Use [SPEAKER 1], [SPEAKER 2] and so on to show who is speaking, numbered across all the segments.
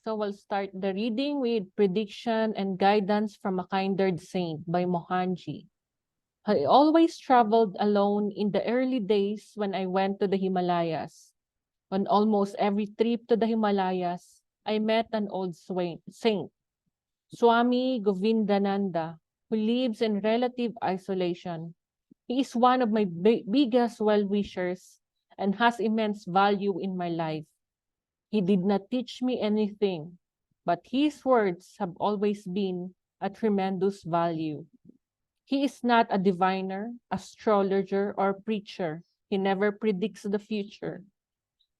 [SPEAKER 1] So we'll start the reading with Prediction and Guidance from a Kindred Saint by Mohanji. I always traveled alone in the early days when I went to the Himalayas. On almost every trip to the Himalayas, I met an old saint, Swami Govindananda, who lives in relative isolation. He is one of my biggest well-wishers and has immense value in my life. He did not teach me anything, but his words have always been a tremendous value. He is not a diviner, astrologer, or preacher. He never predicts the future.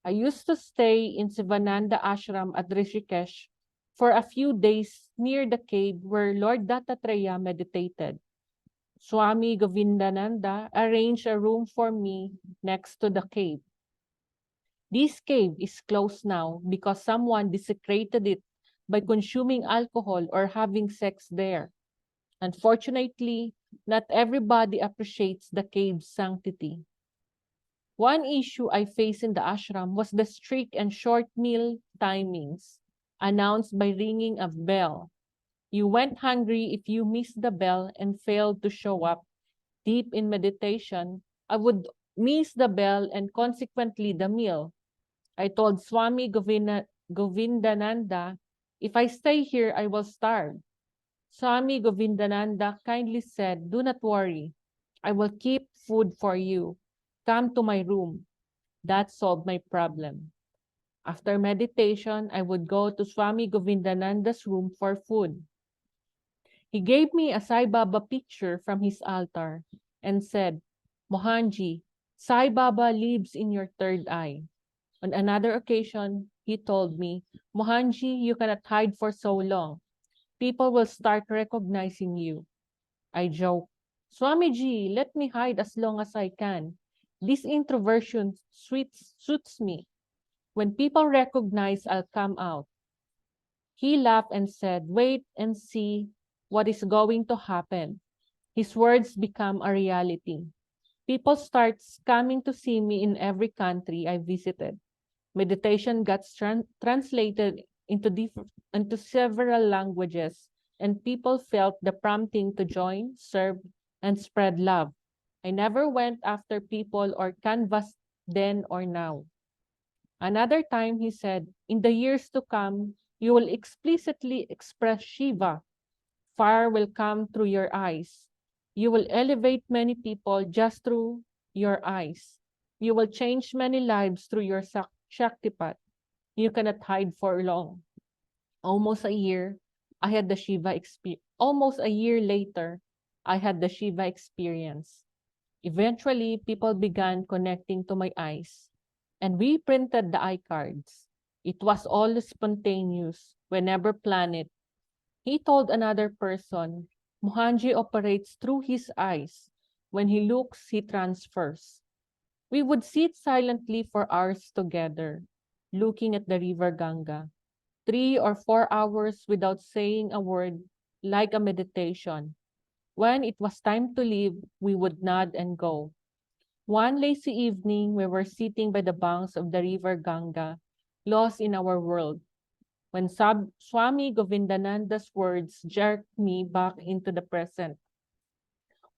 [SPEAKER 1] I used to stay in Sivananda Ashram at Rishikesh for a few days near the cave where Lord Dattatreya meditated. Swami Govindananda arranged a room for me next to the cave. This cave is closed now because someone desecrated it by consuming alcohol or having sex there. Unfortunately, not everybody appreciates the cave's sanctity. One issue I faced in the ashram was the strict and short meal timings announced by ringing a bell. You went hungry if you missed the bell and failed to show up deep in meditation. I would miss the bell and consequently the meal. I told Swami Govindananda, if I stay here, I will starve. Swami Govindananda kindly said, do not worry. I will keep food for you. Come to my room. That solved my problem. After meditation, I would go to Swami Govindananda's room for food. He gave me a Sai Baba picture from his altar and said, Mohanji, Sai Baba lives in your third eye. On another occasion, he told me, Mohanji, you cannot hide for so long. People will start recognizing you. I joked, Swamiji, let me hide as long as I can. This introversion suits me. When people recognize, I'll come out. He laughed and said, wait and see what is going to happen. His words become a reality. People start coming to see me in every country I visited. Meditation got translated into several languages, and people felt the prompting to join, serve, and spread love. I never went after people or canvassed then or now. Another time he said, in the years to come, you will explicitly express Shiva. Fire will come through your eyes. You will elevate many people just through your eyes. You will change many lives through your Shaktipat. You cannot hide for long. Almost a year, I had the Shiva experience. Almost a year later, I had the Shiva experience. Eventually, people began connecting to my eyes, and we printed the eye cards. It was all spontaneous, we never planned it. He told another person, Mohanji operates through his eyes. When he looks, he transfers. We would sit silently for hours together, looking at the river Ganga, 3 or 4 hours without saying a word, like a meditation. When it was time to leave, we would nod and go. One lazy evening, we were sitting by the banks of the river Ganga, lost in our world, when Swami Govindananda's words jerked me back into the present.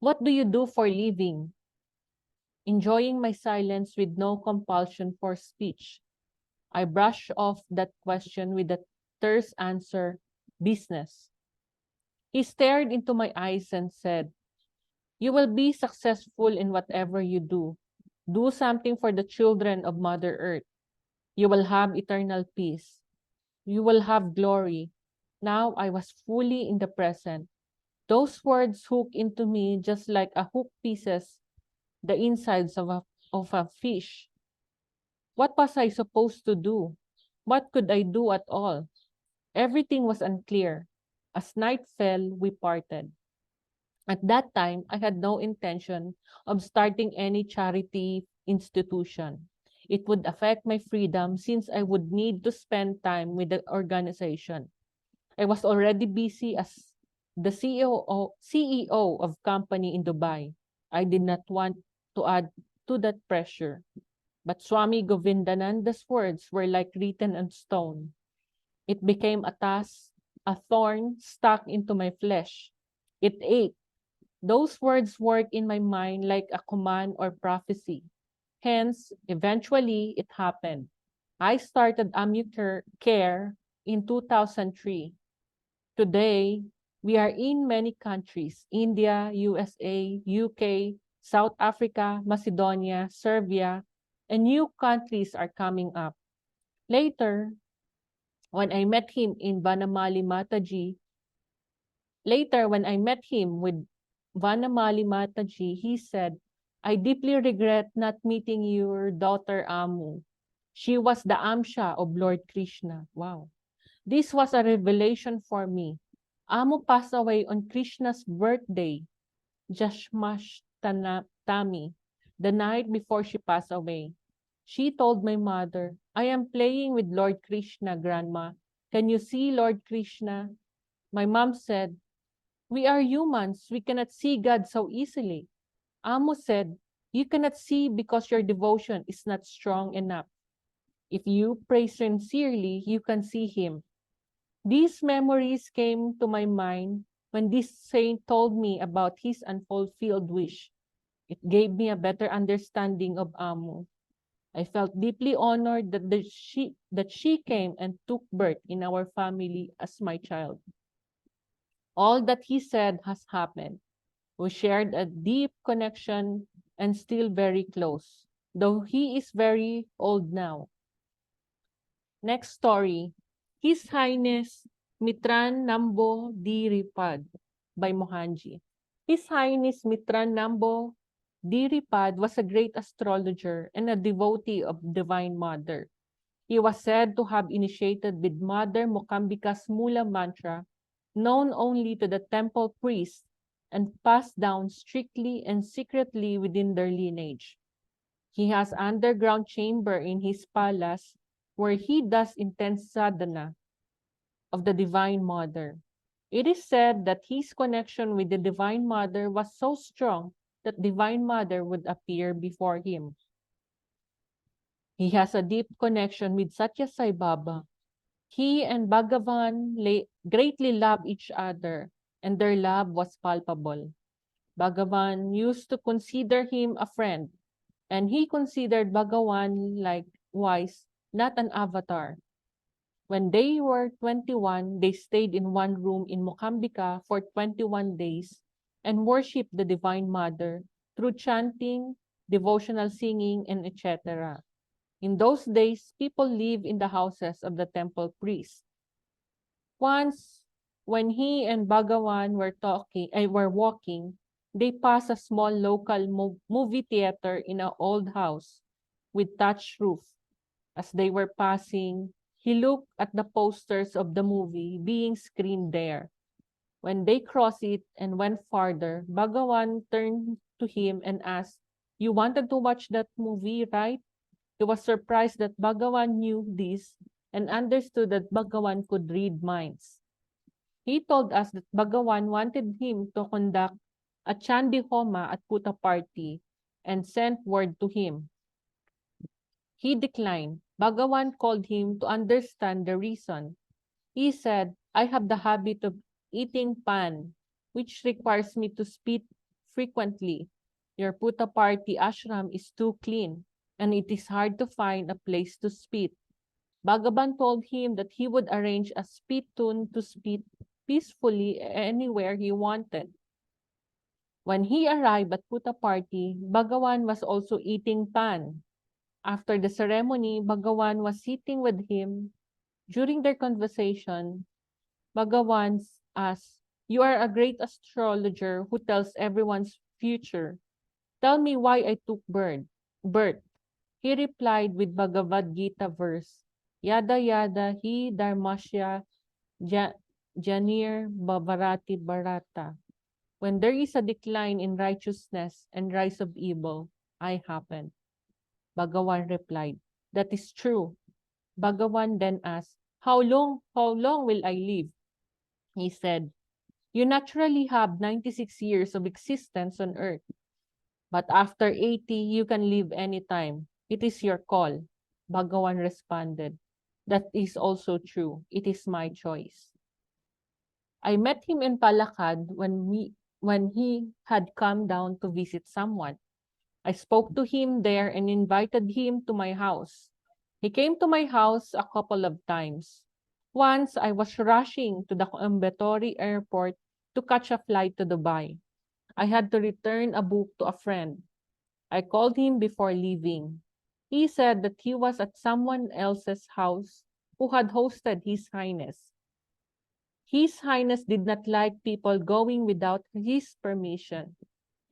[SPEAKER 1] What do you do for a living? Enjoying my silence with no compulsion for speech. I brushed off that question with a terse answer, business. He stared into my eyes and said, you will be successful in whatever you do. Do something for the children of Mother Earth. You will have eternal peace. You will have glory. Now I was fully in the present. Those words hooked into me just like a hook pieces the insides of a fish. What was I supposed to do? What could I do at all? Everything was unclear. As night fell, we parted. At that time, I had no intention of starting any charity institution. It would affect my freedom since I would need to spend time with the organization. I was already busy as the CEO of company in Dubai. I did not want to add to that pressure. But Swami Govindananda's words were like written on stone. It became a task, a thorn stuck into my flesh. It ate. Those words work in my mind like a command or prophecy. Hence, eventually, it happened. I started care in 2003. Today, we are in many countries: India, USA, UK, South Africa, Macedonia, Serbia, and new countries are coming up. Later, when I met him in Vanamali Mataji, Later, when I met him with Vanamali Mataji, he said, I deeply regret not meeting your daughter Amu. She was the Amsha of Lord Krishna. Wow. This was a revelation for me. Amu passed away on Krishna's birthday, Tami, the night before she passed away. She told my mother, I am playing with Lord Krishna, Grandma. Can you see Lord Krishna? My mom said, we are humans. We cannot see God so easily. Amo said, you cannot see because your devotion is not strong enough. If you pray sincerely, you can see him. These memories came to my mind when this saint told me about his unfulfilled wish. It gave me a better understanding of Amo. I felt deeply honored that she came and took birth in our family as my child. All that he said has happened. We shared a deep connection and still very close, though he is very old now. Next story, His Highness Mitran Nambo Diripad by Mohanji. His Highness Mitran Nambo Diripad was a great astrologer and a devotee of Divine Mother. He was said to have initiated with Mother Mokambika's Mula mantra, known only to the temple priests and passed down strictly and secretly within their lineage. He has underground chamber in his palace where he does intense sadhana of the Divine Mother. It is said that his connection with the Divine Mother was so strong that Divine Mother would appear before him. He has a deep connection with Satya Sai Baba. He and Bhagavan greatly love each other, and their love was palpable. Bhagavan used to consider him a friend, and he considered Bhagavan likewise, not an avatar. When they were 21, they stayed in one room in Mokambika for 21 days and worshipped the Divine Mother through chanting, devotional singing, and etc. In those days, people lived in the houses of the temple priests. Once, when he and Bhagawan were walking, they passed a small local movie theater in an old house with thatched roof. As they were passing, he looked at the posters of the movie being screened there. When they crossed it and went farther, Bhagawan turned to him and asked, you wanted to watch that movie, right? He was surprised that Bhagawan knew this and understood that Bhagawan could read minds. He told us that Bhagawan wanted him to conduct a Chandi Homa at Puta party and sent word to him. He declined. Bhagawan called him to understand the reason. He said, I have the habit of eating pan, which requires me to spit frequently. Your Puta party ashram is too clean, and it is hard to find a place to spit. Bhagavan told him that he would arrange a spittoon to spit peacefully anywhere he wanted. When he arrived at Puta party, Bhagawan was also eating pan. After the ceremony, Bhagawan was sitting with him. During their conversation, Bhagawan asked, you are a great astrologer who tells everyone's future. Tell me why I took birth. He replied with Bhagavad Gita verse, Yada yada hi dharmasya janir bhavarati bharata. When there is a decline in righteousness and rise of evil, I happen. Bhagawan replied, that is true. Bhagawan then asked, how long will I live? He said, you naturally have 96 years of existence on earth. But after 80, you can live anytime. It is your call. Bhagawan responded. That is also true. It is my choice. I met him in Palakad when he had come down to visit someone. I spoke to him there and invited him to my house. He came to my house a couple of times. Once I was rushing to the Coimbatore airport to catch a flight to Dubai. I had to return a book to a friend. I called him before leaving. He said that he was at someone else's house who had hosted His Highness. His Highness did not like people going without his permission,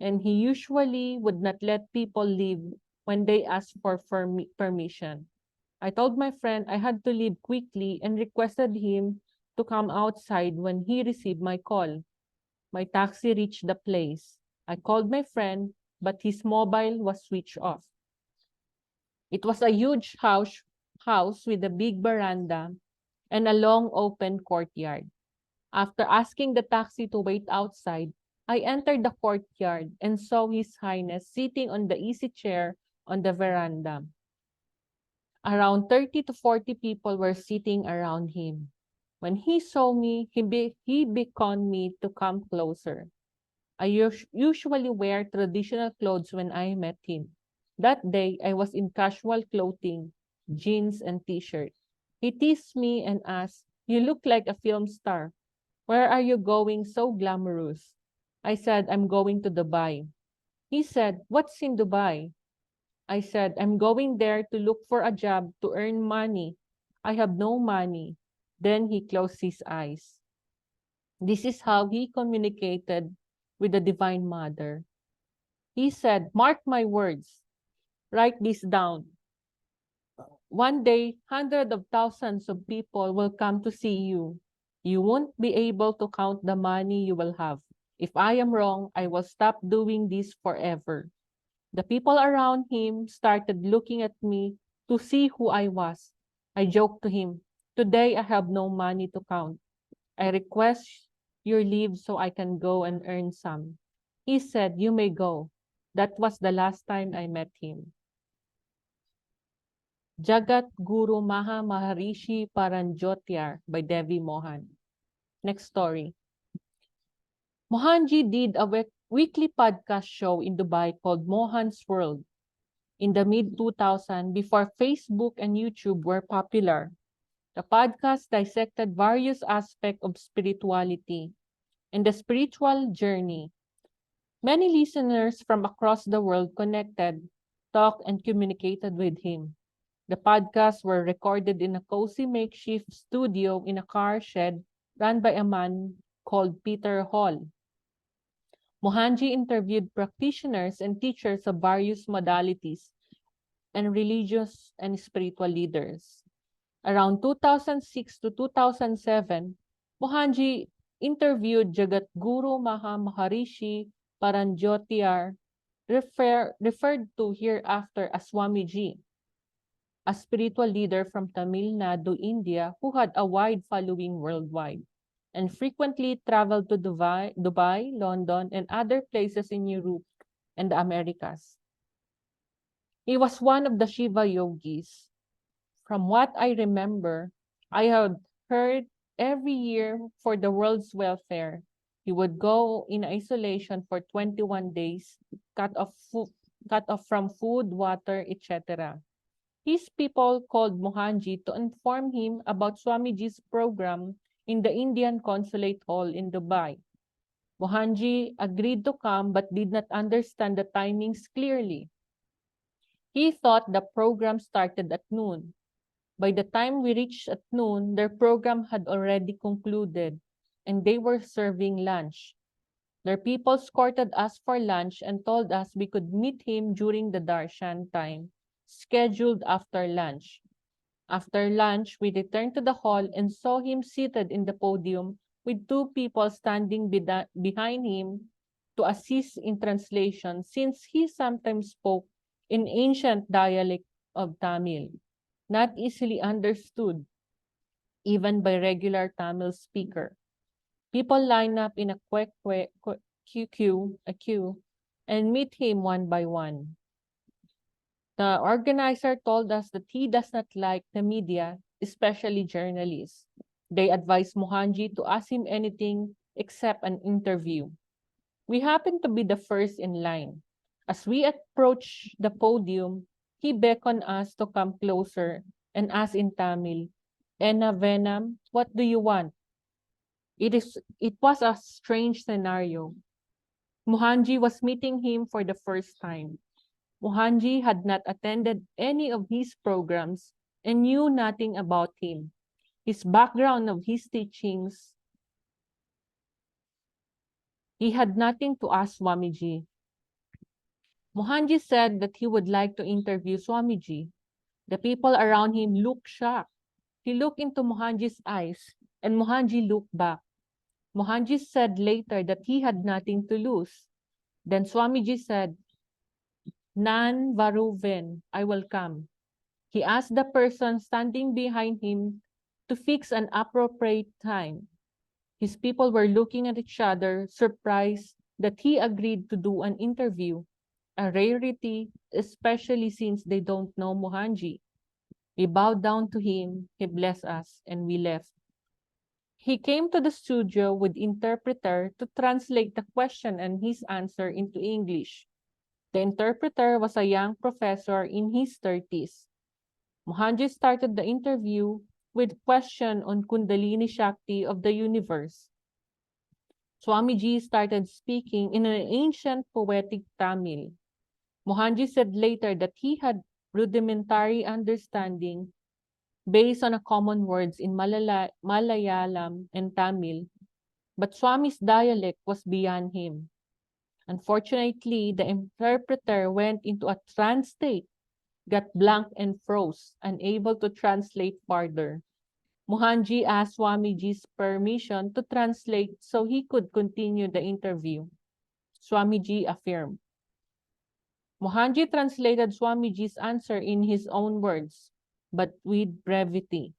[SPEAKER 1] and he usually would not let people leave when they asked for permission. I told my friend I had to leave quickly and requested him to come outside when he received my call. My taxi reached the place. I called my friend, but his mobile was switched off. It was a huge house with a big veranda and a long open courtyard. After asking the taxi to wait outside, I entered the courtyard and saw His Highness sitting on the easy chair on the veranda. Around 30 to 40 people were sitting around him. When he saw me, he beckoned me to come closer. I usually wear traditional clothes when I met him. That day, I was in casual clothing, jeans and t-shirt. He teased me and asked, "You look like a film star. Where are you going so glamorous?" I said, "I'm going to Dubai." He said, "What's in Dubai?" I said, "I'm going there to look for a job to earn money. I have no money." Then he closed his eyes. This is how he communicated with the Divine Mother. He said, "Mark my words. Write this down. One day, hundreds of thousands of people will come to see you. You won't be able to count the money you will have. If I am wrong, I will stop doing this forever." The people around him started looking at me to see who I was. I joked to him, "Today I have no money to count. I request your leave so I can go and earn some." He said, "You may go." That was the last time I met him. Jagat Guru Maha Maharishi Paranjyotyar by Devi Mohan. Next story. Mohanji did a weekly podcast show in Dubai called Mohan's World in the mid-2000s before Facebook and YouTube were popular. The podcast dissected various aspects of spirituality and the spiritual journey. Many listeners from across the world connected, talked, and communicated with him. The podcasts were recorded in a cozy makeshift studio in a car shed run by a man called Peter Hall. Mohanji interviewed practitioners and teachers of various modalities and religious and spiritual leaders. Around 2006 to 2007, Mohanji interviewed Jagatguru Maha Maharishi Paranjyotyar, referred to hereafter as Swamiji, a spiritual leader from Tamil Nadu, India, who had a wide following worldwide and frequently traveled to Dubai, London, and other places in Europe and the Americas. He was one of the Shiva yogis. From what I remember, I had heard every year for the world's welfare, he would go in isolation for 21 days, cut off from food, water, etc. His people called Mohanji to inform him about Swamiji's program in the Indian Consulate Hall in Dubai. Mohanji agreed to come but did not understand the timings clearly. He thought the program started at noon. By the time we reached at noon, their program had already concluded and they were serving lunch. Their people escorted us for lunch and told us we could meet him during the darshan time, scheduled after lunch. After lunch, we returned to the hall and saw him seated in the podium with two people standing behind him to assist in translation since he sometimes spoke in ancient dialect of Tamil, not easily understood even by regular Tamil speaker. People line up in a queue and meet him one by one. The organizer told us that he does not like the media especially journalists. They advised Mohanji to ask him anything except an interview. We happened to be the first in line. As we approached the podium, he beckoned us to come closer and asked in Tamil, Enna Venam, what do you want? It was a strange scenario. Mohanji was meeting him for the first time. Mohanji had not attended any of his programs and knew nothing about him. His background of his teachings, he had nothing to ask Swamiji. Mohanji said that he would like to interview Swamiji. The people around him looked shocked. He looked into Mohanji's eyes, and Mohanji looked back. Mohanji said later that he had nothing to lose. Then Swamiji said, Nan Varuven, I will come. He asked the person standing behind him to fix an appropriate time. His people were looking at each other, surprised that he agreed to do an interview, a rarity, especially since they don't know Mohanji. We bowed down to him, he blessed us, and we left. He came to the studio with interpreter to translate the question and his answer into English. The interpreter was a young professor in his 30s. Mohanji started the interview with question on Kundalini Shakti of the universe. Swamiji started speaking in an ancient poetic Tamil. Mohanji said later that he had rudimentary understanding based on a common words in Malayalam and Tamil, but Swami's dialect was beyond him. Unfortunately, the interpreter went into a trance state, got blank and froze, unable to translate further. Mohanji asked Swamiji's permission to translate so he could continue the interview. Swamiji affirmed. Mohanji translated Swamiji's answer in his own words, but with brevity.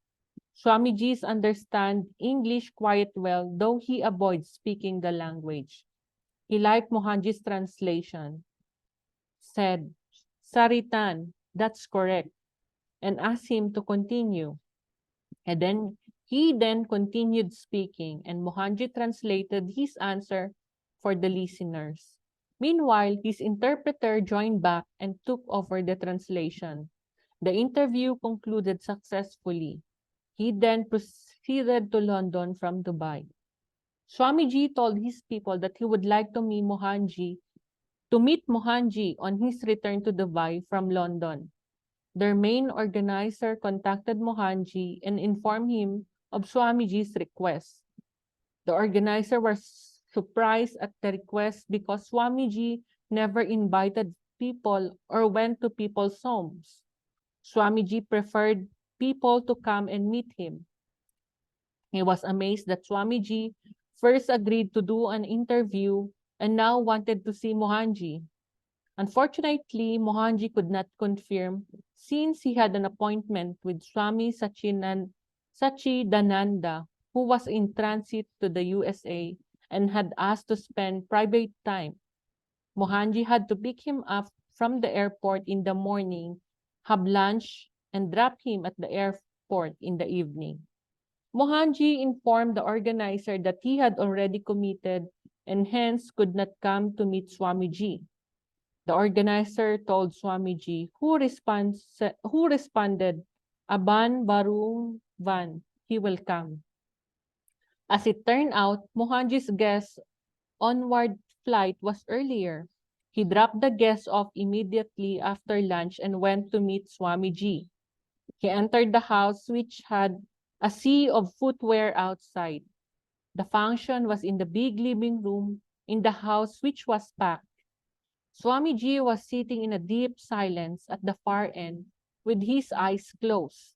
[SPEAKER 1] Swamiji's understand English quite well, though he avoids speaking the language. He liked Mohanji's translation, said, Saritan, that's correct, and asked him to continue. And then he then continued speaking, and Mohanji translated his answer for the listeners. Meanwhile, his interpreter joined back and took over the translation. The interview concluded successfully. He then proceeded to London from Dubai. Swamiji told his people that he would like to meet Mohanji on his return to Dubai from London. Their main organizer contacted Mohanji and informed him of Swamiji's request. The organizer was surprised at the request because Swamiji never invited people or went to people's homes. Swamiji preferred people to come and meet him. He was amazed that Swamiji first agreed to do an interview and now wanted to see Mohanji. Unfortunately, Mohanji could not confirm since he had an appointment with Swami Sachidananda, who was in transit to the USA and had asked to spend private time. Mohanji had to pick him up from the airport in the morning, have lunch, and drop him at the airport in the evening. Mohanji informed the organizer that he had already committed and hence could not come to meet Swamiji. The organizer told Swamiji, who responded, Aban Barung Van, he will come. As it turned out, Mohanji's guest onward flight was earlier. He dropped the guest off immediately after lunch and went to meet Swamiji. He entered the house, which had a sea of footwear outside. The function was in the big living room in the house, which was packed. Swamiji was sitting in a deep silence at the far end with his eyes closed.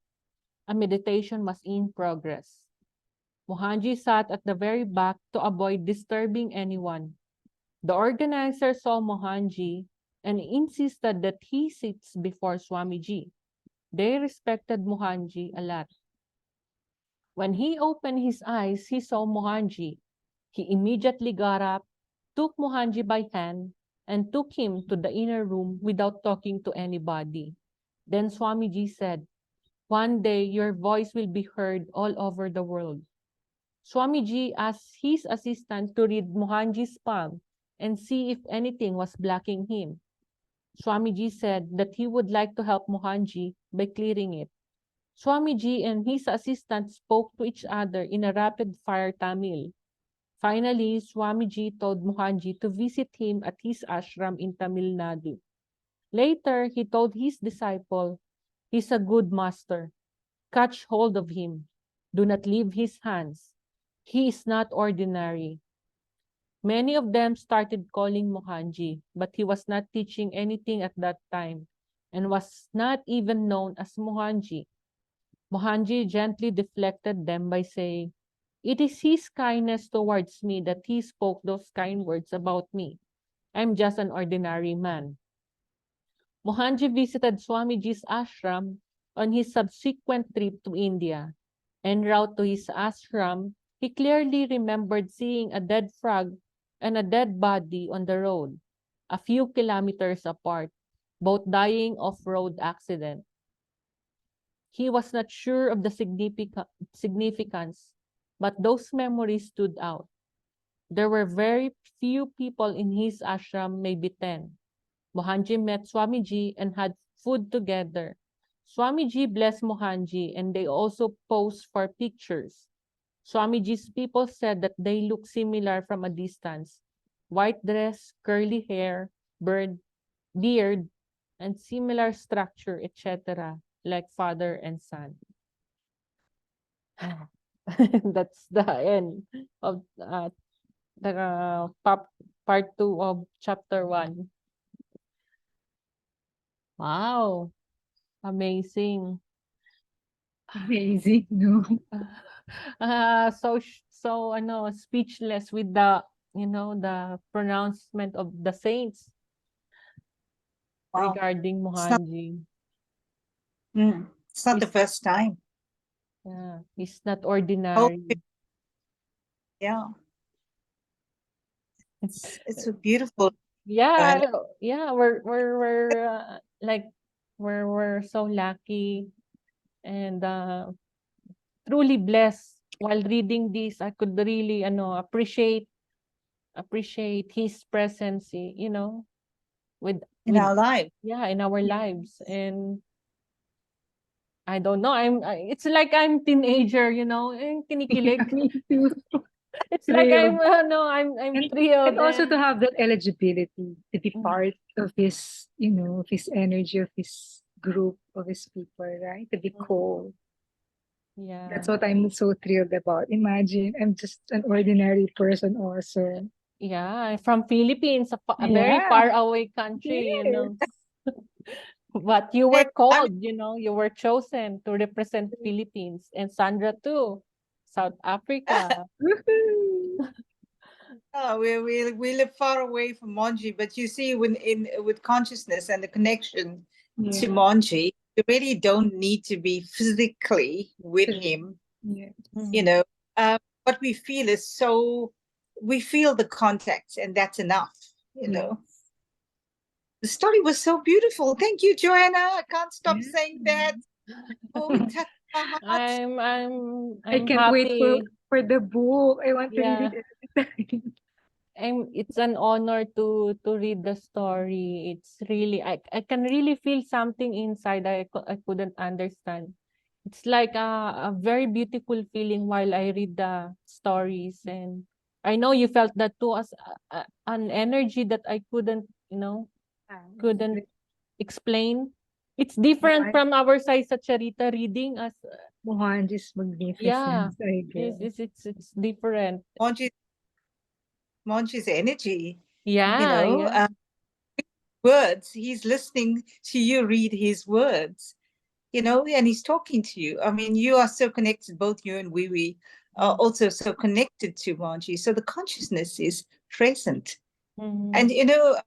[SPEAKER 1] A meditation was in progress. Mohanji sat at the very back to avoid disturbing anyone. The organizer saw Mohanji and insisted that he sits before Swamiji. They respected Mohanji a lot. When he opened his eyes, he saw Mohanji. He immediately got up, took Mohanji by hand, and took him to the inner room without talking to anybody. Then Swamiji said, One day, your voice will be heard all over the world. Swamiji asked his assistant to read Mohanji's palm and see if anything was blocking him. Swamiji said that he would like to help Mohanji by clearing it. Swamiji and his assistant spoke to each other in a rapid-fire Tamil. Finally, Swamiji told Mohanji to visit him at his ashram in Tamil Nadu. Later, he told his disciple, "He's a good master. Catch hold of him. Do not leave his hands. He is not ordinary." Many of them started calling Mohanji, but he was not teaching anything at that time and was not even known as Mohanji. Mohanji gently deflected them by saying, "It is his kindness towards me that he spoke those kind words about me. I'm just an ordinary man." Mohanji visited Swamiji's ashram on his subsequent trip to India. En route to his ashram, he clearly remembered seeing a dead frog and a dead body on the road, a few kilometers apart, both dying of road accident. He was not sure of the significance, but those memories stood out. There were very few people in his ashram, maybe 10. Mohanji met Swamiji and had food together. Swamiji blessed Mohanji and they also posed for pictures. Swamiji's people said that they look similar from a distance. White dress, curly hair, beard, and similar structure, etc., like father and son. That's the end of the part 2 of chapter 1. Wow, amazing.
[SPEAKER 2] Amazing, no?
[SPEAKER 1] So speechless with the the pronouncement of the saints
[SPEAKER 3] Wow.
[SPEAKER 1] regarding
[SPEAKER 3] It's not,
[SPEAKER 1] Mohanji.
[SPEAKER 3] it's not the
[SPEAKER 1] He's,
[SPEAKER 3] first time.
[SPEAKER 1] yeah, he's not
[SPEAKER 3] Oh,
[SPEAKER 1] ordinary.
[SPEAKER 3] yeah. It's a beautiful,
[SPEAKER 1] Yeah,
[SPEAKER 3] Joanna.
[SPEAKER 1] yeah, we're like we're so lucky and truly blessed while reading this. I could really appreciate his presence, with
[SPEAKER 3] In our life.
[SPEAKER 1] yeah, in our
[SPEAKER 2] Yes.
[SPEAKER 1] lives. And I don't know, it's like I'm teenager,
[SPEAKER 2] Yeah,
[SPEAKER 1] kinikilig.
[SPEAKER 2] me too.
[SPEAKER 1] It's like
[SPEAKER 2] Thrilled.
[SPEAKER 1] I'm
[SPEAKER 2] And
[SPEAKER 1] thrilled
[SPEAKER 2] also to
[SPEAKER 1] and
[SPEAKER 2] have that eligibility to be
[SPEAKER 1] mm,
[SPEAKER 2] part of his, of his energy, of his group, of his people, right? To be
[SPEAKER 1] mm,
[SPEAKER 2] called.
[SPEAKER 1] yeah.
[SPEAKER 2] That's what I'm so thrilled about. Imagine I'm just an ordinary person also.
[SPEAKER 1] Yeah, from Philippines, a very
[SPEAKER 2] Yeah.
[SPEAKER 1] far away country.
[SPEAKER 2] Yes.
[SPEAKER 1] But you
[SPEAKER 3] Hey,
[SPEAKER 1] were called, you were chosen to represent Philippines, and Sandra too, South Africa.
[SPEAKER 2] Woohoo.
[SPEAKER 3] we live far away from Monji, but you see, when in with consciousness and the connection to
[SPEAKER 2] Yeah.
[SPEAKER 3] Monji, you really don't need to be physically with
[SPEAKER 2] True.
[SPEAKER 3] him.
[SPEAKER 2] Yeah.
[SPEAKER 3] You
[SPEAKER 1] Mm,
[SPEAKER 3] know, what we feel is we feel the contact, and that's enough. You know,
[SPEAKER 2] Yes.
[SPEAKER 3] the story was so beautiful. Thank you, Joanna. I can't stop
[SPEAKER 2] Yeah.
[SPEAKER 3] saying that. Oh, it touched my heart.
[SPEAKER 2] I
[SPEAKER 1] I'm
[SPEAKER 2] can't wait
[SPEAKER 1] happy.
[SPEAKER 2] for the book. I want to read
[SPEAKER 1] Yeah,
[SPEAKER 2] it every time.
[SPEAKER 1] it's an honor to read the story. It's really I can really feel something inside I couldn't understand. It's like a very beautiful feeling while I read the stories, and I know you felt that too, as an energy that I
[SPEAKER 2] Ah,
[SPEAKER 1] couldn't explain. It's different
[SPEAKER 2] Mohan,
[SPEAKER 1] from our side sa Charita reading as
[SPEAKER 2] Mohanji's
[SPEAKER 1] yeah,
[SPEAKER 2] magnificence, I guess.
[SPEAKER 1] it's different.
[SPEAKER 3] Monji, Monji's energy. You
[SPEAKER 1] Yeah,
[SPEAKER 3] know,
[SPEAKER 1] yeah.
[SPEAKER 3] words. He's listening to you read his words. You know, and he's talking to you. I mean, you are so connected. Both you and we are
[SPEAKER 1] Mm,
[SPEAKER 3] also so connected to Monji. So the consciousness is present. And
[SPEAKER 1] mhm,
[SPEAKER 3] you know,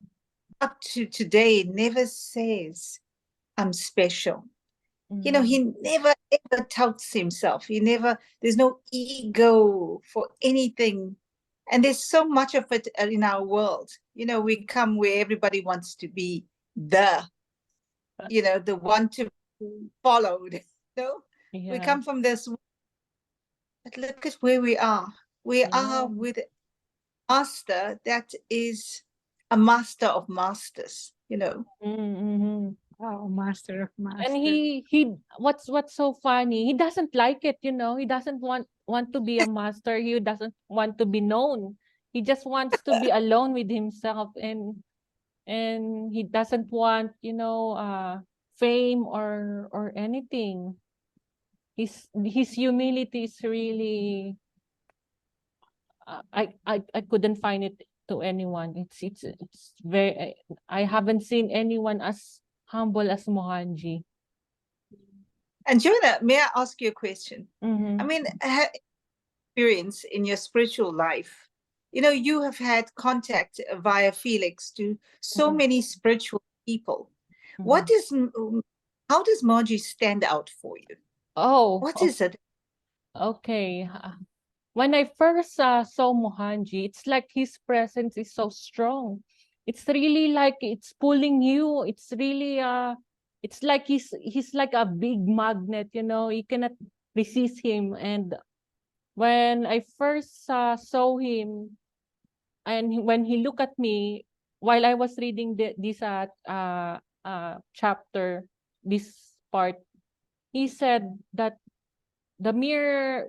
[SPEAKER 3] up to today, never says I'm special. You know,
[SPEAKER 1] mhm,
[SPEAKER 3] he never ever touts himself. He never, there's no ego for anything. And there's so much of it in our world. You know, we come where everybody wants to be the, the one to be followed. We
[SPEAKER 1] Yeah.
[SPEAKER 3] come from this, but look at where we are. We are
[SPEAKER 1] Yeah.
[SPEAKER 3] with master that is a master of masters.
[SPEAKER 1] Mm-hmm.
[SPEAKER 2] Wow, master of
[SPEAKER 1] And
[SPEAKER 2] master.
[SPEAKER 1] what's so funny, he doesn't like it, he doesn't want to be a master, he doesn't want to be known. He just wants to be alone with himself, and he doesn't want, fame or anything. His humility is really, I couldn't find it to anyone. It's very, I haven't seen anyone as humble as Mohanji.
[SPEAKER 3] And Jonah, may I ask you a question? I
[SPEAKER 1] Mm-hmm.
[SPEAKER 3] mean, experience in your spiritual life, you have had contact via Felix to so
[SPEAKER 1] Mm-hmm.
[SPEAKER 3] many spiritual people.
[SPEAKER 1] Mm-hmm.
[SPEAKER 3] What is, how does Margie stand out for you?
[SPEAKER 1] Oh,
[SPEAKER 3] What is it?
[SPEAKER 1] okay. When I first saw Mohanji, it's like his presence is so strong. It's really like it's pulling you. It's like he's like a big magnet, You cannot resist him. And when I first saw him, and when he looked at me while I was reading this chapter, this part, he said that the mere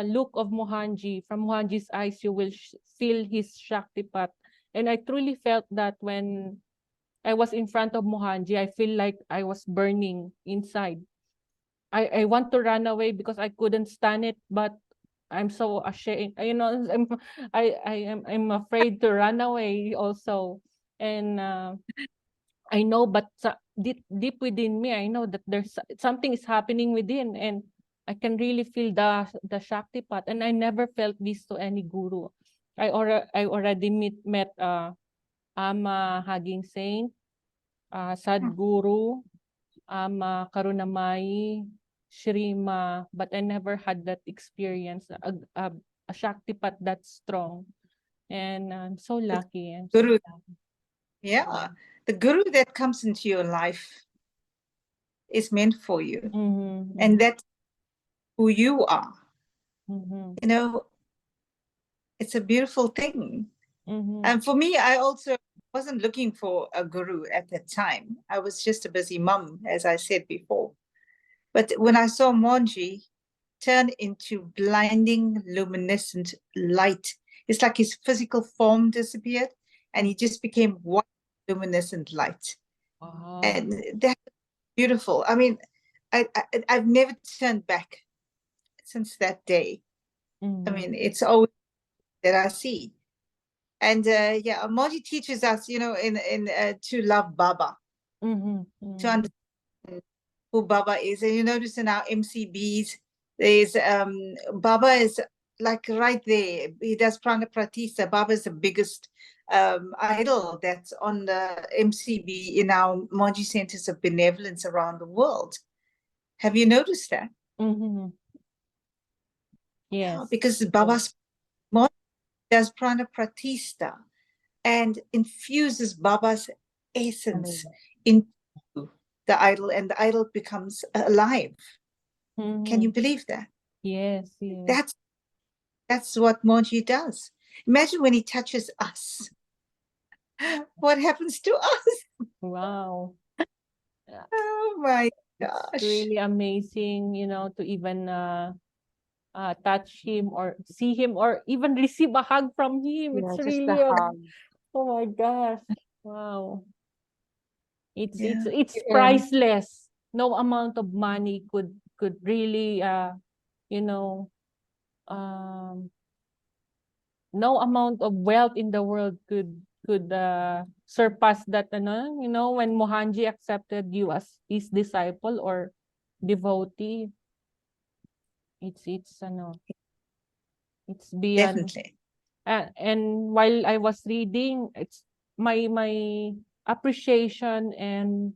[SPEAKER 1] look of Mohanji, from Mohanji's eyes, you will feel his Shaktipat. And I truly felt that when I was in front of Mohanji, I feel like I was burning inside. I want to run away because I couldn't stand it, but I'm so ashamed. I'm afraid to run away also. And I know, but deep within me, I know that there's something is happening within, and I can really feel the Shaktipat. And I never felt this to any guru. I already met Ama Haging Saint, Sadguru, Ama Karunamai, Shrima, but I never had that experience, a Shaktipat that strong. And I'm so
[SPEAKER 3] The
[SPEAKER 1] lucky. I'm so
[SPEAKER 3] guru,
[SPEAKER 1] lucky.
[SPEAKER 3] yeah, the guru that comes into your life is meant for you,
[SPEAKER 1] Mm-hmm,
[SPEAKER 3] and that's who you are.
[SPEAKER 1] mm-hmm,
[SPEAKER 3] You know, it's a beautiful thing.
[SPEAKER 1] mm-hmm,
[SPEAKER 3] And for me, I also wasn't looking for a guru at that time. I was just a busy mum, as I said before. But when I saw Monji turn into blinding, luminescent light, it's like his physical form disappeared and he just became white, luminescent light.
[SPEAKER 1] wow.
[SPEAKER 3] And that's beautiful. I mean, I've never turned back since that day. I
[SPEAKER 1] Mm-hmm,
[SPEAKER 3] mean, it's always that I see. And yeah, Monji teaches us, in to love Baba,
[SPEAKER 1] mm-hmm,
[SPEAKER 3] to
[SPEAKER 1] mm-hmm.
[SPEAKER 3] understand who Baba is. And you notice in our MCBs, there's Baba is like right there. He does Prana Pratisa. Baba is the biggest idol that's on the MCB in our Monji centers of benevolence around the world. Have you noticed that?
[SPEAKER 1] Mm-hmm.
[SPEAKER 3] Yeah,
[SPEAKER 1] Yes.
[SPEAKER 3] because
[SPEAKER 1] Yes.
[SPEAKER 3] Baba's Monji does Prana Pratista and infuses Baba's essence
[SPEAKER 2] Amazing.
[SPEAKER 3] into the idol, and the idol becomes alive. Can you
[SPEAKER 1] Mm-hmm.
[SPEAKER 3] believe that?
[SPEAKER 1] Yes, yes.
[SPEAKER 3] That's that's what Moji does. Imagine when he touches us. What happens to us?
[SPEAKER 1] Wow.
[SPEAKER 3] Oh my
[SPEAKER 1] It's
[SPEAKER 3] gosh.
[SPEAKER 1] really amazing, to even touch him or see him or even receive a hug from him.
[SPEAKER 2] Yeah,
[SPEAKER 1] It's
[SPEAKER 2] just the
[SPEAKER 1] really
[SPEAKER 2] hug.
[SPEAKER 1] oh my gosh. Wow. It's it's
[SPEAKER 3] Yeah.
[SPEAKER 1] it's
[SPEAKER 2] Um,
[SPEAKER 1] priceless. No amount of money could really you know um no amount of wealth in the world could surpass that, when Mohanji accepted you as his disciple or devotee. It's beyond.
[SPEAKER 3] Definitely.
[SPEAKER 1] And while I was reading, it's my appreciation and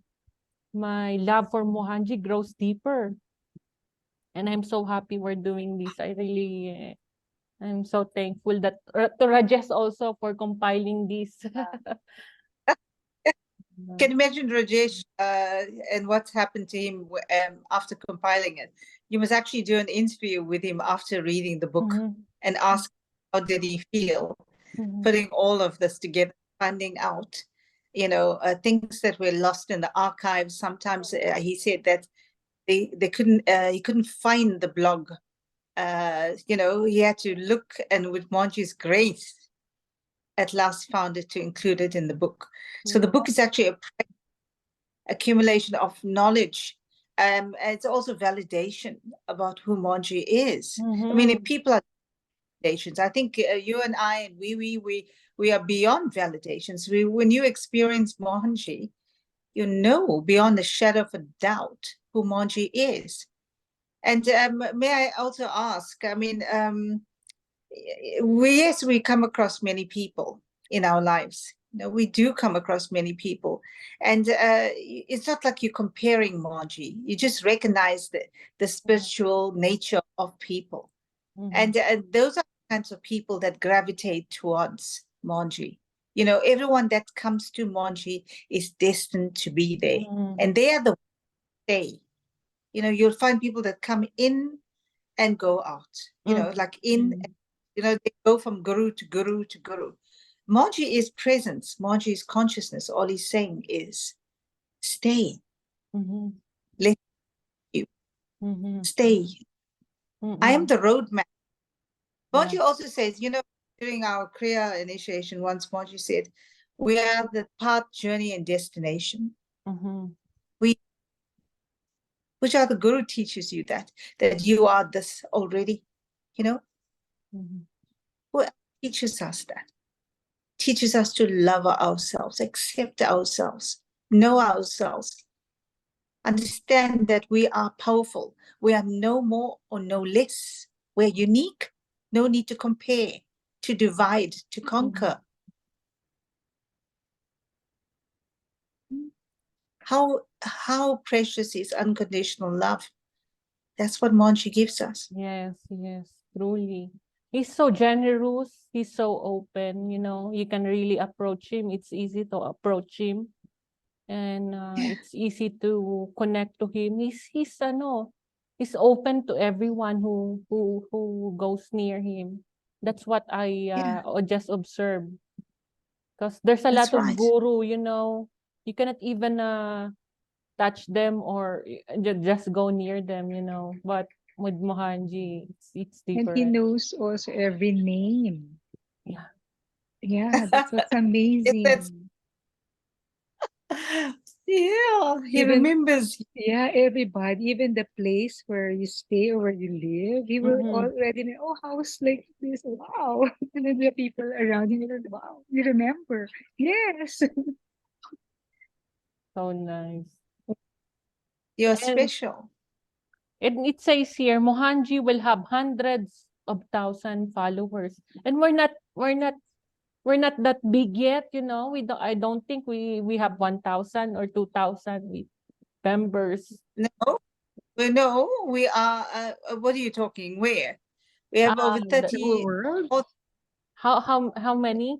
[SPEAKER 1] my love for Mohanji grows deeper. And I'm so happy we're doing this. I'm so thankful that to Rajesh also for compiling this.
[SPEAKER 3] Can you imagine Rajesh and what's happened to him after compiling it? You must actually do an interview with him after reading the book and ask how did he feel putting all of this together, finding out, things that were lost in the archives. Sometimes he said that they couldn't he couldn't find the blog. He had to look, and with Mohanji's grace, at last found it to include it in the book. So the book is actually a accumulation of knowledge. It's also validation about who Mohanji is. I mean, if people are validations, I think you and I and we are beyond validations. When you experience Mohanji, you know beyond a shadow of a doubt who Mohanji is. And may I also ask? I mean, we come across many people in our lives. We do come across many people, and it's not like you're comparing Mohanji. You just recognize the spiritual nature of people, and those are the kinds of people that gravitate towards Mohanji. Everyone that comes to Mohanji is destined to be there, and they are the stay. You'll find people that come in and go out. Like in. They go from guru to guru to guru. Mohanji is presence. Mohanji is consciousness. All he's saying is, stay. Let you stay. I am the roadmap. Mohanji also says, during our Kriya initiation, once Mohanji said, we are the path, journey, and destination. Which other guru teaches you that you are this already? Who teaches us that? Teaches us to love ourselves, accept ourselves, know ourselves, understand that we are powerful. We are no more or no less. We're unique. No need to compare, to divide, to conquer. How precious is unconditional love? That's what Mohanji gives us.
[SPEAKER 1] Yes, truly. He's so generous. He's so open. You can really approach him. It's easy to approach him, and it's easy to connect to him. He's open to everyone who goes near him. That's what I just observed. Because there's a
[SPEAKER 3] That's
[SPEAKER 1] lot of
[SPEAKER 3] right.
[SPEAKER 1] guru. You cannot even touch them or just go near them. But with Mohanji, it's
[SPEAKER 2] And he
[SPEAKER 1] different.
[SPEAKER 2] knows also every name.
[SPEAKER 1] Yeah.
[SPEAKER 2] Yeah, that's what's amazing.
[SPEAKER 3] Yeah, he
[SPEAKER 2] Even-
[SPEAKER 3] remembers.
[SPEAKER 2] Yeah, everybody, even the place where you stay or where you live, he will already know, oh, house like this. Wow. And then the people around him, wow, you remember. Yes.
[SPEAKER 1] So nice.
[SPEAKER 3] You're
[SPEAKER 1] And
[SPEAKER 3] special.
[SPEAKER 1] it says here, Mohanji will have hundreds of thousand followers, and we're not that big yet. I don't think we have 1,000 or 2,000 members.
[SPEAKER 3] No, we are. What are you talking? Where? We have over
[SPEAKER 1] The
[SPEAKER 3] 30.
[SPEAKER 2] world.
[SPEAKER 1] How many?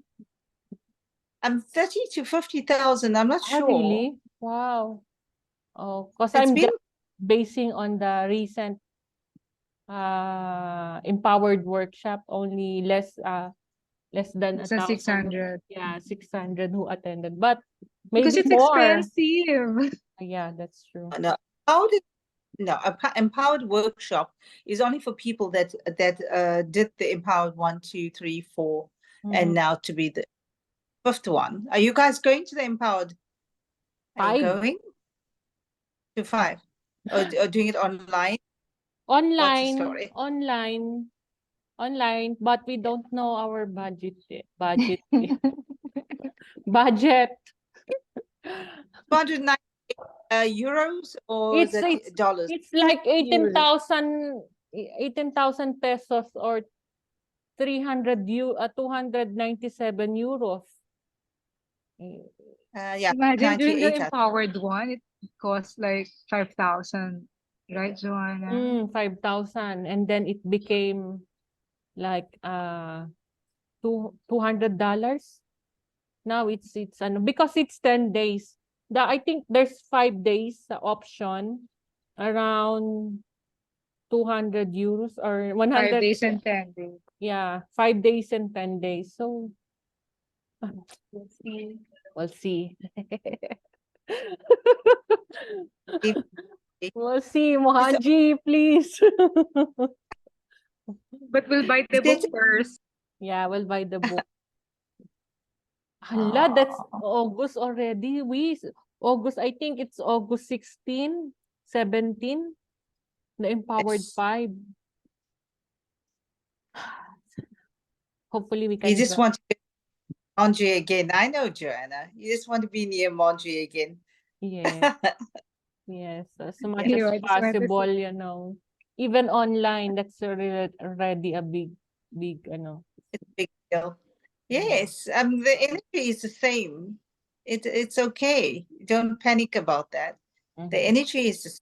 [SPEAKER 3] 30 to 50,000. I'm not sure.
[SPEAKER 1] Really? Wow. Oh, because
[SPEAKER 3] It's
[SPEAKER 1] I'm
[SPEAKER 3] been
[SPEAKER 1] just basing on the recent empowered workshop, only less than
[SPEAKER 2] It's a
[SPEAKER 1] 1,000.
[SPEAKER 2] 600.
[SPEAKER 1] Yeah, 600 who attended, but
[SPEAKER 2] Because
[SPEAKER 1] maybe
[SPEAKER 2] it's
[SPEAKER 1] more.
[SPEAKER 2] expensive.
[SPEAKER 1] Yeah, that's true.
[SPEAKER 3] no. Empowered workshop is only for people that did the empowered 1, 2, 3, 4, and now to be the 5th one. Are you guys going to the empowered? Are you
[SPEAKER 1] 5.
[SPEAKER 3] going to 5 or doing it online? What's the story?
[SPEAKER 1] Online, but we don't know our budget yet. Budget.
[SPEAKER 3] 290 euros, or is it dollars?
[SPEAKER 1] It's like 18,000 pesos or 297 euros.
[SPEAKER 3] Yeah,
[SPEAKER 2] Imagine doing the
[SPEAKER 3] 98.
[SPEAKER 2] empowered one, it costs like 5,000, right, Joanna?
[SPEAKER 1] 5,000, and then it became like $200. Now it's because it's 10 days. I think there's 5 days sa option, around 200 euros or
[SPEAKER 2] 5
[SPEAKER 1] 100.
[SPEAKER 2] days and 10 days.
[SPEAKER 1] Yeah, 5 days and 10 days. So
[SPEAKER 2] Let's see.
[SPEAKER 1] we'll see.
[SPEAKER 3] If-
[SPEAKER 1] We'll see, Mohanji, please.
[SPEAKER 2] But we'll bite the
[SPEAKER 3] Is
[SPEAKER 2] book
[SPEAKER 3] that
[SPEAKER 2] first.
[SPEAKER 1] Yeah, we'll buy the book. Hala, that's
[SPEAKER 3] oh,
[SPEAKER 1] August already. August, I think it's August 16, 17, the Empowered
[SPEAKER 3] yes.
[SPEAKER 1] 5. Hopefully we
[SPEAKER 3] You
[SPEAKER 1] can
[SPEAKER 3] just
[SPEAKER 1] go.
[SPEAKER 3] want to be Monji again. I know, Joanna. You just want to be near Monji again.
[SPEAKER 1] Yes, yes, as much
[SPEAKER 3] Yes,
[SPEAKER 1] as
[SPEAKER 2] I just want to
[SPEAKER 1] possible,
[SPEAKER 2] see.
[SPEAKER 1] Even online, that's already a big,
[SPEAKER 3] it's a big deal.
[SPEAKER 1] yeah.
[SPEAKER 3] Yes, the energy is the same. It's okay. Don't panic about that. The
[SPEAKER 1] Mm-hmm.
[SPEAKER 3] energy is the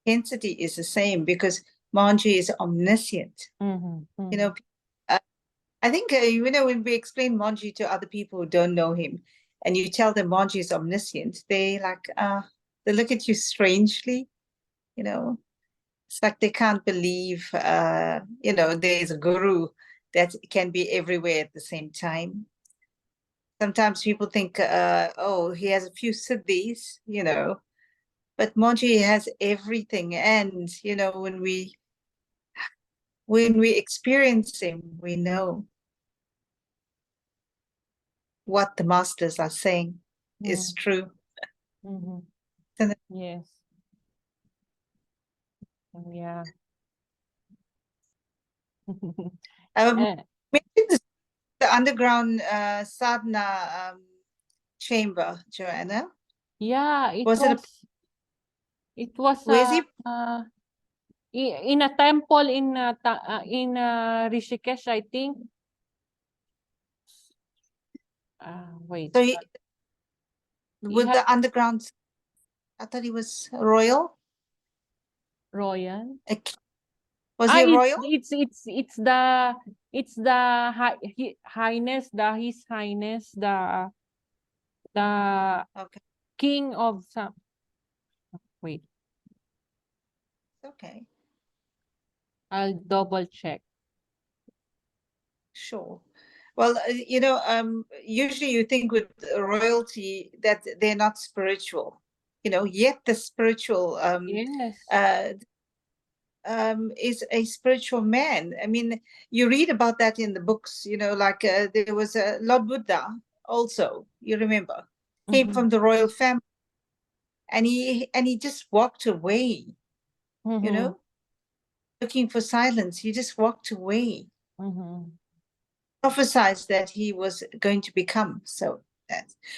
[SPEAKER 3] intensity is the same because Manji is omniscient.
[SPEAKER 1] Mm-hmm.
[SPEAKER 3] You
[SPEAKER 1] Mm-hmm.
[SPEAKER 3] know, I think when we explain Manji to other people who don't know him, and you tell them Manji is omniscient, they look at you strangely. You know, it's like they can't believe there's a guru that can be everywhere at the same time. Sometimes people think, oh, he has a few siddhis, but Monji has everything. And, when we experience him, we know what the masters are saying is true.
[SPEAKER 1] Mm-hmm.
[SPEAKER 3] And,
[SPEAKER 1] Yes. Yeah.
[SPEAKER 3] Um,
[SPEAKER 1] Eh,
[SPEAKER 3] mentioned the underground sadhana chamber, Joanna.
[SPEAKER 1] yeah,
[SPEAKER 3] Was it
[SPEAKER 1] it was
[SPEAKER 3] where's he?
[SPEAKER 1] in a temple in Rishikesh, I think. Wait,
[SPEAKER 3] So
[SPEAKER 1] you
[SPEAKER 3] with
[SPEAKER 1] have
[SPEAKER 3] the underground, I thought he was royal.
[SPEAKER 1] royal.
[SPEAKER 3] Was he a royal?
[SPEAKER 1] It's the highness, his highness, the
[SPEAKER 3] Okay,
[SPEAKER 1] king of some. Wait,
[SPEAKER 3] okay,
[SPEAKER 1] I'll double check.
[SPEAKER 3] sure. Well, usually you think with royalty that they're not spiritual, yet the spiritual
[SPEAKER 1] Yes.
[SPEAKER 3] uh, is a spiritual man. I mean, you read about that in the books, like there was a Lord Buddha also, you remember, came
[SPEAKER 1] Mm-hmm.
[SPEAKER 3] from the royal family and he just walked away, you
[SPEAKER 1] Mm-hmm.
[SPEAKER 3] know, looking for silence. He just walked away,
[SPEAKER 1] Mm-hmm.
[SPEAKER 3] prophesied that he was going to become. So,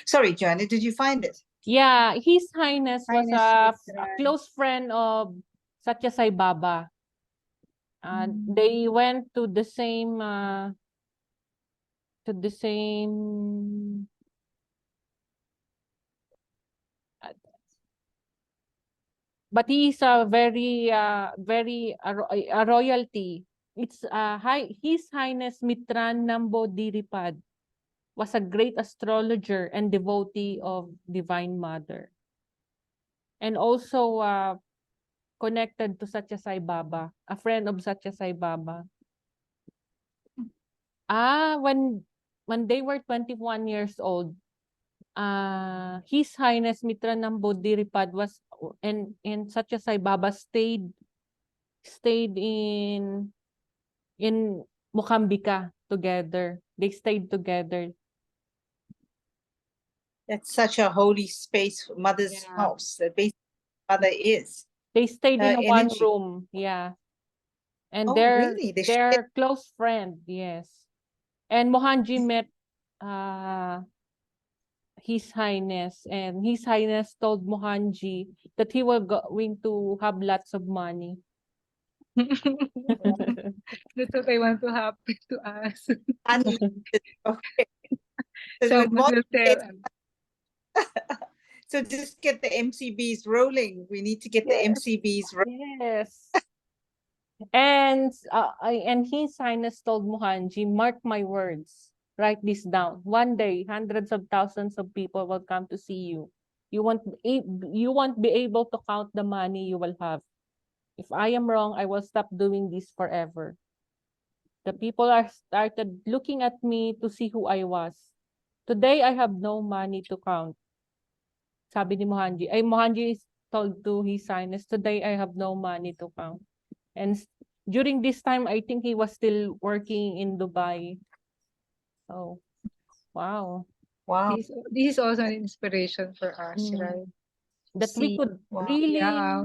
[SPEAKER 3] sorry, Joanna, did you find it?
[SPEAKER 1] Yeah, His Highness was
[SPEAKER 2] Highness
[SPEAKER 1] a
[SPEAKER 2] Mithran.
[SPEAKER 1] close friend of Satya Sai Baba. They went to the same uh, but he's a very a royalty. It's His Highness Mitran Nambo Diripad was a great astrologer and devotee of Divine Mother, and also connected to Satya Sai Baba, a friend of Satya Sai Baba. When they were 21 years old, His Highness Mitra Namboodiripad was and Satya Sai Baba stayed in Mokambika together. They stayed together.
[SPEAKER 3] That's such a holy space for mother's
[SPEAKER 1] Yeah.
[SPEAKER 3] house. That basically mother is
[SPEAKER 1] They stayed
[SPEAKER 3] her
[SPEAKER 1] in a one
[SPEAKER 3] energy.
[SPEAKER 1] room. Yeah. And
[SPEAKER 3] Oh, really? They share.
[SPEAKER 1] they're close friend. Yes. And Mohanji met uh His Highness, and His Highness told Mohanji that he will going to have lots of money.
[SPEAKER 2] That's what I want to happen to us.
[SPEAKER 3] Unlimited. Okay. So with
[SPEAKER 2] Someone
[SPEAKER 3] more,
[SPEAKER 2] will tell us.
[SPEAKER 3] so just get the MCBs rolling. We need to get the
[SPEAKER 2] Yes.
[SPEAKER 3] MCBs rolling.
[SPEAKER 1] Yes. And His Highness told Mohanji, mark my words, write this down. One day, hundreds of thousands of people will come to see you. You won't be able to count the money you will have. If I am wrong, I will stop doing this forever. The people are started looking at me to see who I was. Today, I have no money to count. Sabi ni Mohanji. Mohanji is told to his highness, today I have no money to count. And during this time, I think he was still working in Dubai. Oh, wow.
[SPEAKER 3] Wow.
[SPEAKER 2] This is also an inspiration for us,
[SPEAKER 1] Mm.
[SPEAKER 2] right?
[SPEAKER 1] That we
[SPEAKER 2] See,
[SPEAKER 1] could
[SPEAKER 3] Wow.
[SPEAKER 1] really
[SPEAKER 2] yeah,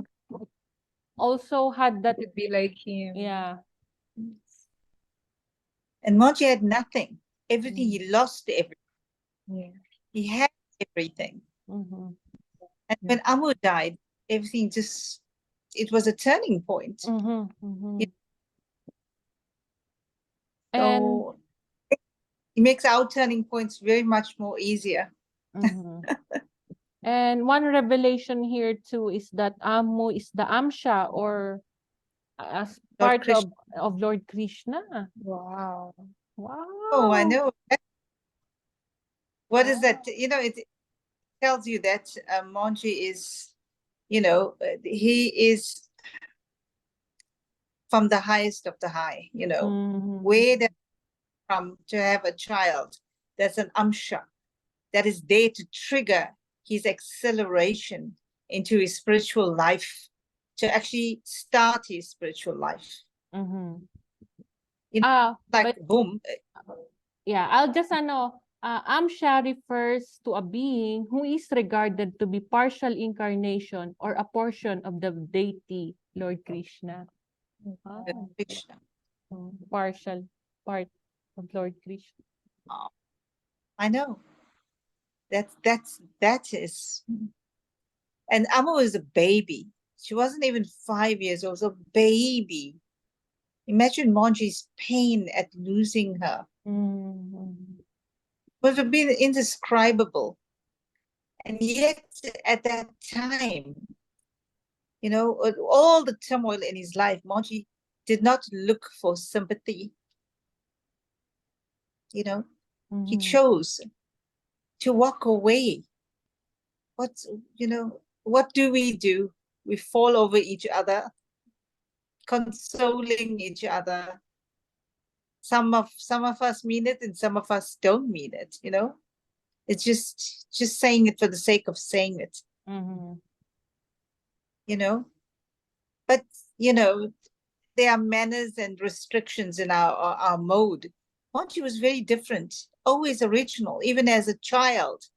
[SPEAKER 1] also had that,
[SPEAKER 2] to be like him.
[SPEAKER 1] yeah.
[SPEAKER 3] And Monty had nothing. Everything,
[SPEAKER 1] Mm.
[SPEAKER 3] he lost everything.
[SPEAKER 2] Yeah.
[SPEAKER 3] He had everything.
[SPEAKER 1] Mm-hmm.
[SPEAKER 3] And when Amu died, everything just, it was a turning point.
[SPEAKER 1] Mm-hmm. Mm-hmm.
[SPEAKER 3] You
[SPEAKER 1] And
[SPEAKER 3] So it makes our turning points very much more easier.
[SPEAKER 1] mhm. And one revelation here too is that Amu is the Amsha, or as
[SPEAKER 3] Lord
[SPEAKER 1] part
[SPEAKER 3] Krishna.
[SPEAKER 1] of Lord Krishna.
[SPEAKER 2] Wow.
[SPEAKER 3] Oh, I
[SPEAKER 1] Wow.
[SPEAKER 3] know. What is
[SPEAKER 1] Wow.
[SPEAKER 3] that? It tells you that Monji is, he is from the highest of the high,
[SPEAKER 1] Mhm.
[SPEAKER 3] where that from to have a child. That's an amsha that is there to trigger his acceleration into his spiritual life, to actually start his spiritual life.
[SPEAKER 1] Mhm.
[SPEAKER 3] You know, like
[SPEAKER 1] But
[SPEAKER 3] boom.
[SPEAKER 1] yeah, I'll just Amsha refers to a being who is regarded to be partial incarnation or a portion of the deity Lord Krishna. Oh,
[SPEAKER 3] Krishna.
[SPEAKER 1] partial part of Lord Krishna.
[SPEAKER 3] Oh, I know. That is. And Amma was a baby. She wasn't even 5 years old, a baby. Imagine Monji's pain at losing her.
[SPEAKER 1] Mhm.
[SPEAKER 3] Would have been indescribable. And yet, at that time, all the turmoil in his life, Monji did not look for sympathy. He
[SPEAKER 1] Mhm.
[SPEAKER 3] chose to walk away. What, what do? We fall over each other, consoling each other. Some of us mean it and some of us don't mean it. It's just saying it for the sake of saying it,
[SPEAKER 1] Mhm.
[SPEAKER 3] you know. But there are manners and restrictions in our mode. Monty was very different, always original, even as a child.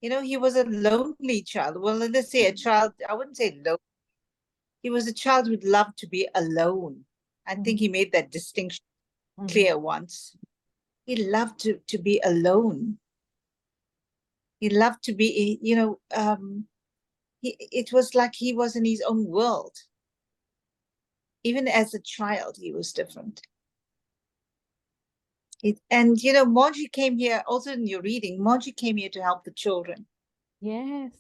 [SPEAKER 3] He was a lonely child. Well, let's say a child, I wouldn't say lonely. He was a child who'd love to be alone. I think he made that distinction clear once. He loved to be alone. He loved to be, it was like he was in his own world. Even as a child, he was different. Monji came here, also in your reading, Monji came here to help the children.
[SPEAKER 1] Yes.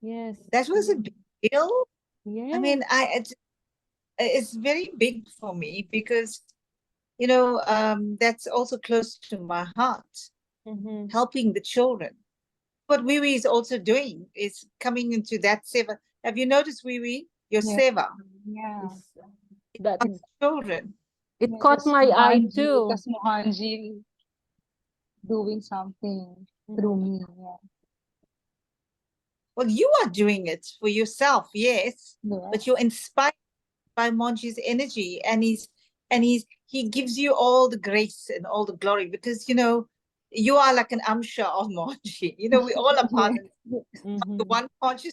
[SPEAKER 1] Yes.
[SPEAKER 3] That was a big deal.
[SPEAKER 1] Yes.
[SPEAKER 3] I mean, it's very big for me because, that's also close to my heart,
[SPEAKER 1] Mhm.
[SPEAKER 3] helping the children. What Wiwi is also doing is coming into that seva. Have you noticed, Wiwi, your
[SPEAKER 2] Yeah.
[SPEAKER 3] seva?
[SPEAKER 2] Yeah.
[SPEAKER 1] It's that
[SPEAKER 3] Of children.
[SPEAKER 1] it
[SPEAKER 2] Yeah,
[SPEAKER 1] caught my eye too.
[SPEAKER 2] That's Mohanji doing something through
[SPEAKER 1] Mhm.
[SPEAKER 2] me. Yeah.
[SPEAKER 3] Well, you are doing it for yourself, yes, but
[SPEAKER 2] Yes.
[SPEAKER 3] you're inspired by Monji's energy, and he gives you all the grace and all the glory because you are like an amsha of Monji. We all are part of
[SPEAKER 2] Yeah.
[SPEAKER 3] the
[SPEAKER 1] Mhm.
[SPEAKER 3] one conscious.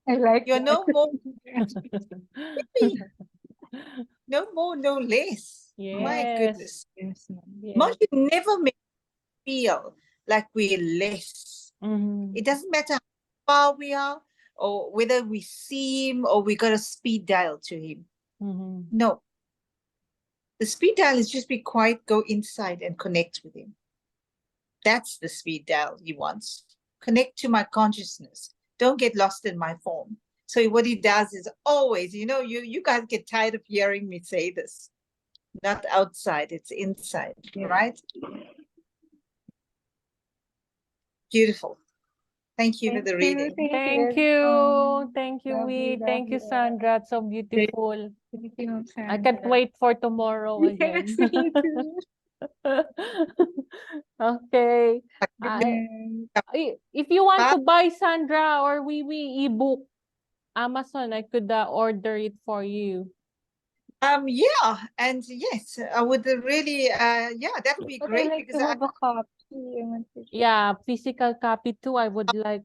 [SPEAKER 2] I like
[SPEAKER 3] You're
[SPEAKER 2] that.
[SPEAKER 3] no more, no more, no less. My
[SPEAKER 1] Yes.
[SPEAKER 3] goodness,
[SPEAKER 2] Yes, ma'am.
[SPEAKER 1] Yes.
[SPEAKER 3] Monji never made me feel like we're less.
[SPEAKER 1] Mhm.
[SPEAKER 3] It doesn't matter how far we are, or whether we see him, or we got a speed dial to him.
[SPEAKER 1] Mhm.
[SPEAKER 3] No, the speed dial is just be quiet, go inside and connect with him. That's the speed dial he wants. Connect to my consciousness. Don't get lost in my form. So what he does is always, you guys get tired of hearing me say this. Not outside, it's inside,
[SPEAKER 2] Yeah.
[SPEAKER 3] right? Beautiful. Thank you for the reading.
[SPEAKER 1] Thank
[SPEAKER 2] everyone.
[SPEAKER 1] you. Thank you,
[SPEAKER 2] Lovely,
[SPEAKER 1] Wee. Thank you,
[SPEAKER 2] lovely.
[SPEAKER 1] Sandra. It's so beautiful.
[SPEAKER 2] Thank you, Ma'am
[SPEAKER 1] I can't
[SPEAKER 2] Sandra.
[SPEAKER 1] wait for tomorrow again.
[SPEAKER 2] Yes, me too.
[SPEAKER 1] Okay.
[SPEAKER 2] Yes.
[SPEAKER 1] If you want
[SPEAKER 3] Bye.
[SPEAKER 1] to buy Sandra or Wee ebook, Amazon, I could order it for you.
[SPEAKER 3] Yeah, and yes, I would really, yeah, that would be
[SPEAKER 2] But I
[SPEAKER 3] great
[SPEAKER 2] like
[SPEAKER 3] because
[SPEAKER 2] to have a copy. I want to
[SPEAKER 1] Yeah, physical copy too. I would like.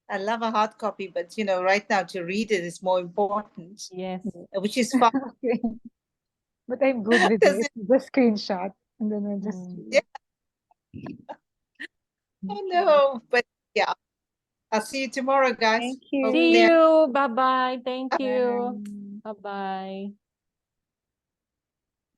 [SPEAKER 3] I love a hard copy, but right now to read it is more important,
[SPEAKER 1] Yes.
[SPEAKER 3] which is fun.
[SPEAKER 2] Okay. But I'm good with
[SPEAKER 3] Does
[SPEAKER 2] it.
[SPEAKER 3] it?
[SPEAKER 2] The screenshot. And then I just
[SPEAKER 1] Mm.
[SPEAKER 3] Yeah, I
[SPEAKER 2] Okay.
[SPEAKER 3] know, but yeah, I'll see you tomorrow, guys.
[SPEAKER 2] Thank you.
[SPEAKER 1] See
[SPEAKER 3] Hopefully,
[SPEAKER 1] you. Bye-bye. Thank you.
[SPEAKER 2] Bye.
[SPEAKER 1] Bye-bye.